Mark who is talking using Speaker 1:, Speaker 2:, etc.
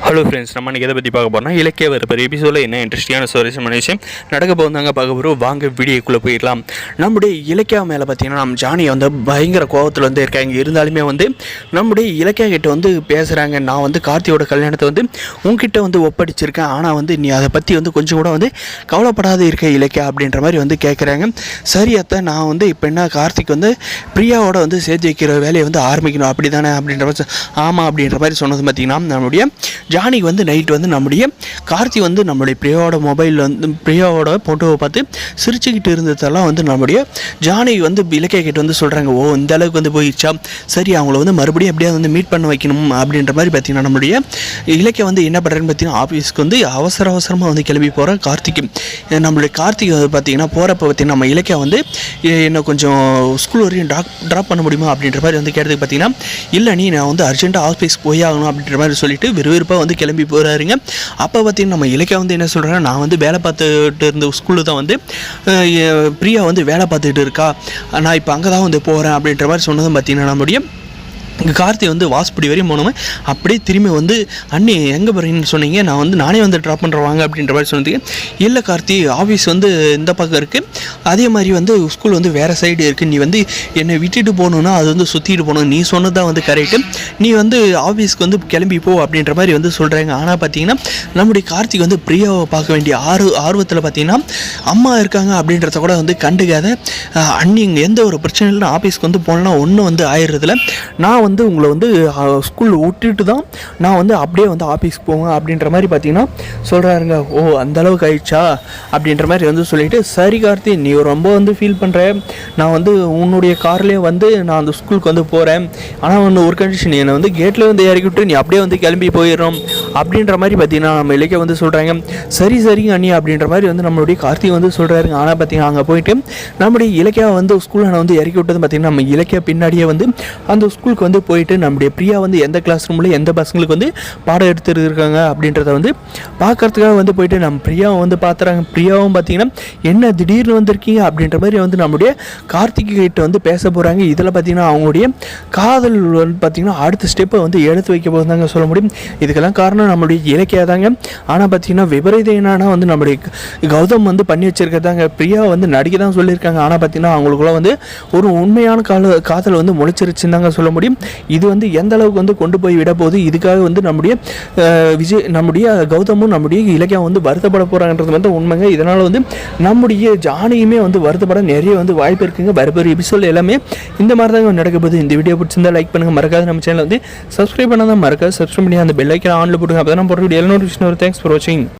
Speaker 1: Hello friends, நம்ம இன்றைக்கி எதை பற்றி பார்க்க போகிறோம்னா இலக்கிய வரப்போகிற எபிசோடில் என்ன இன்ட்ரெஸ்டிங்கான சுவாரஸ்யமான விஷயம் நடக்க போகிறாங்க பார்க்க போகிறோம். வாங்க வீடியோக்குள்ளே போயிடலாம். நம்முடைய இலக்கியா மேலே பார்த்தீங்கன்னா நம்ம ஜானியை வந்து பயங்கர கோபத்தில் வந்து இருக்காங்க. இருந்தாலுமே வந்து நம்முடைய இலக்கியா கிட்ட வந்து பேசுகிறாங்க. நான் வந்து கார்த்தியோட கல்யாணத்தை வந்து உங்ககிட்ட வந்து ஒப்படைச்சிருக்கேன், ஆனால் வந்து நீ அதை பற்றி வந்து கொஞ்சம் கூட வந்து கவலைப்படாத இருக்க இலக்கியா அப்படின்ற மாதிரி வந்து கேட்குறாங்க. சரி அத்தை, நான் வந்து இப்போ என்ன கார்த்திக் வந்து பிரியாவோட வந்து சேர்த்து வைக்கிற வேலையை வந்து ஆரம்பிக்கணும் அப்படி தானே அப்படின்ற மாதிரி ஆமாம் அப்படின்ற மாதிரி சொன்னது பார்த்திங்கன்னா நம்மளுடைய ஜானிக்கு வந்து நைட் வந்து நம்முடைய கார்த்தி வந்து நம்மளுடைய பிரியாவோட மொபைலில் வந்து பிரியாவோட ஃபோட்டோவை பார்த்து சிரிச்சுக்கிட்டு இருந்ததெல்லாம் வந்து நம்முடைய ஜானி வந்து இலக்கிய கிட்ட வந்து சொல்கிறாங்க. ஓ, இந்த அளவுக்கு வந்து போயிடுச்சா, சரி அவங்கள வந்து மறுபடியும் எப்படியா வந்து மீட் பண்ண வைக்கணும் அப்படின்ற மாதிரி பார்த்திங்கன்னா நம்மளுடைய இலக்கிய வந்து என்ன பண்ணுறேன்னு பார்த்தீங்கன்னா ஆஃபீஸ்க்கு வந்து அவசரமாக வந்து கிளம்பி போகிற கார்த்திக்கு. நம்மளுடைய கார்த்திக் பார்த்திங்கன்னா போகிறப்ப பார்த்திங்கன்னா நம்ம இலக்கிய வந்து என்ன கொஞ்சம் ஸ்கூல் வரையும் ட்ராப் பண்ண முடியுமா அப்படின்ற மாதிரி வந்து கேட்டதுக்கு பார்த்திங்கன்னா இல்லை, நான் வந்து அர்ஜென்ட்டாக ஆஃபீஸ்க்கு போய் ஆகணும் அப்படின்ற மாதிரி சொல்லிட்டு விறுவிறுப்பாக வந்து கிளம்பி போகிறாருங்க. அப்போ பார்த்தீங்கன்னா நம்ம இலக்கியா வந்து என்ன சொல்கிறாங்க, நான் வந்து வேலை பார்த்துட்டு இருந்த ஸ்கூலில் தான் வந்து பிரியா வந்து வேலை பார்த்துட்டு இருக்கா, நான் இப்போ அங்கே தான் வந்து போகிறேன் அப்படின்ற மாதிரி சொன்னதும் பார்த்தீங்கன்னா நம்முடைய இங்கே கார்த்தி வந்து வாஸ்படி வரையும் போனோமே அப்படியே திரும்பி வந்து அண்ணி எங்கே போகிறீங்கன்னு சொன்னீங்க, நான் வந்து நானே வந்து ட்ராப் பண்ணுறவாங்க அப்படின்ற மாதிரி சொன்னதுக்கு இல்லை கார்த்தி, ஆஃபீஸ் வந்து இந்த பக்கம் இருக்குது, அதே மாதிரி வந்து ஸ்கூல் வந்து வேறு சைடு இருக்குது, நீ வந்து என்னை விட்டுட்டு போகணுன்னா அது வந்து சுற்றிட்டு போகணும், நீ சொன்னது தான் வந்து கரெக்டு, நீ வந்து ஆஃபீஸ்க்கு வந்து கிளம்பி போ அப்படின்ற மாதிரி வந்து சொல்கிறாங்க. ஆனால் பார்த்தீங்கன்னா நம்முடைய கார்த்திக் வந்து பிரியாவை பார்க்க வேண்டிய ஆர்வத்தில் பார்த்தீங்கன்னா அம்மா இருக்காங்க அப்படின்றத கூட வந்து கண்டுக்காத, அண்ணி இங்கே எந்த ஒரு பிரச்சனை இல்லை, ஆஃபீஸ்க்கு வந்து போனோன்னா ஒன்றும் வந்து ஆயிடுறதில்ல, நான் வந்து உங்களை வந்து ஸ்கூலில் விட்டுட்டு தான் நான் வந்து அப்படியே வந்து ஆஃபீஸ்க்கு போவேன் அப்படின்ற மாதிரி பார்த்தீங்கன்னா சொல்கிறாருங்க. ஓ, அந்தளவுக்கு ஆயிடுச்சா அப்படின்ற மாதிரி வந்து சொல்லிவிட்டு, சரி கார்த்தி, நீ ரொம்ப வந்து ஃபீல் பண்ணுற, நான் வந்து உன்னுடைய கார்லேயே வந்து நான் அந்த ஸ்கூலுக்கு வந்து போகிறேன், ஆனால் வந்து ஒரு கண்டிஷன், என்னை வந்து கேட்டில் வந்து இறக்கி விட்டு நீ அப்படியே வந்து கிளம்பி போயிடுறோம் அப்படின்ற மாதிரி பார்த்தீங்கன்னா நம்ம இலக்கிய வந்து சொல்கிறாங்க. சரிங்க அண்ணி அப்படின்ற மாதிரி வந்து நம்மளுடைய கார்த்திக் வந்து சொல்கிறாருங்க. ஆனால் பார்த்தீங்கன்னா அங்கே போயிட்டு நம்முடைய இலக்கியா வந்து ஸ்கூலில் நான் வந்து இறக்கி விட்டது பார்த்தீங்கன்னா நம்ம இலக்கிய பின்னாடியே வந்து அந்த ஸ்கூலுக்கு வந்து போயிட்டு நம்முடைய பிரியா வந்து எந்த கிளாஸ் ரூமில் எந்த பசங்களுக்கு வந்து பாடம் எடுத்துருக்காங்க அப்படின்றத வந்து பார்க்கறதுக்காக வந்து போயிட்டு நம்ம பிரியாவை வந்து பார்த்துறாங்க. பிரியாவும் பார்த்தீங்கன்னா என்ன திடீர்னு வந்திருக்கீங்க அப்படின்ற மாதிரி வந்து நம்முடைய கார்த்திக் கிட்ட வந்து பேச போகிறாங்க. இதில் பார்த்தீங்கன்னா அவங்களுடைய காதல் வந்து பார்த்திங்கன்னா அடுத்த ஸ்டெப்பை வந்து எடுத்து வைக்க போது தாங்க சொல்ல முடியும். இதுக்கெல்லாம் காரணம் நம்மளுடைய இலக்கியா தாங்க. ஆனால் பார்த்தீங்கன்னா விபரீதம் என்னன்னா வந்து நம்முடைய கௌதம் வந்து பண்ணி வச்சிருக்கதாங்க. பிரியா வந்து நடிக்க தான் சொல்லியிருக்காங்க. ஆனால் பார்த்தீங்கன்னா அவங்களுக்குள்ள வந்து ஒரு உண்மையான காதல் வந்து முளைச்சிருச்சுன்னு தாங்க சொல்ல முடியும். இது வந்து எந்த அளவுக்கு வந்து கொண்டு போய் விட போகுது, இதுக்காக வந்து நம்முடைய கௌதமும் நம்முடைய இலக்கியம் வந்து வருத்தப்பட போகிறாங்கன்றது வந்து உண்மைங்க. இதனால் வந்து நம்முடைய ஜானியுமே வந்து வருத்தப்பட நிறைய வந்து வாய்ப்பு இருக்குங்க. வரப்போகிற எபிசோட் எல்லாமே இந்த மாதிரி தாங்க நடக்க போகுது. இந்த வீடியோ பிடிச்சிருந்தா லைக் பண்ணுங்கள், மறக்காது நம்ம சேனல் வந்து சப்ஸ்கிரைப் பண்ணாதான் மறக்காது சப்ஸ்கிரைப் பண்ணி அந்த பெல் ஐக்கான் ஆன்ல போட்டுங்க. அப்போ தான் போடுற வீடியோ எல்லாம் நோட்டிஃபிகேஷன் வரும். தேங்க்ஸ் ஃபார் வாட்சிங்.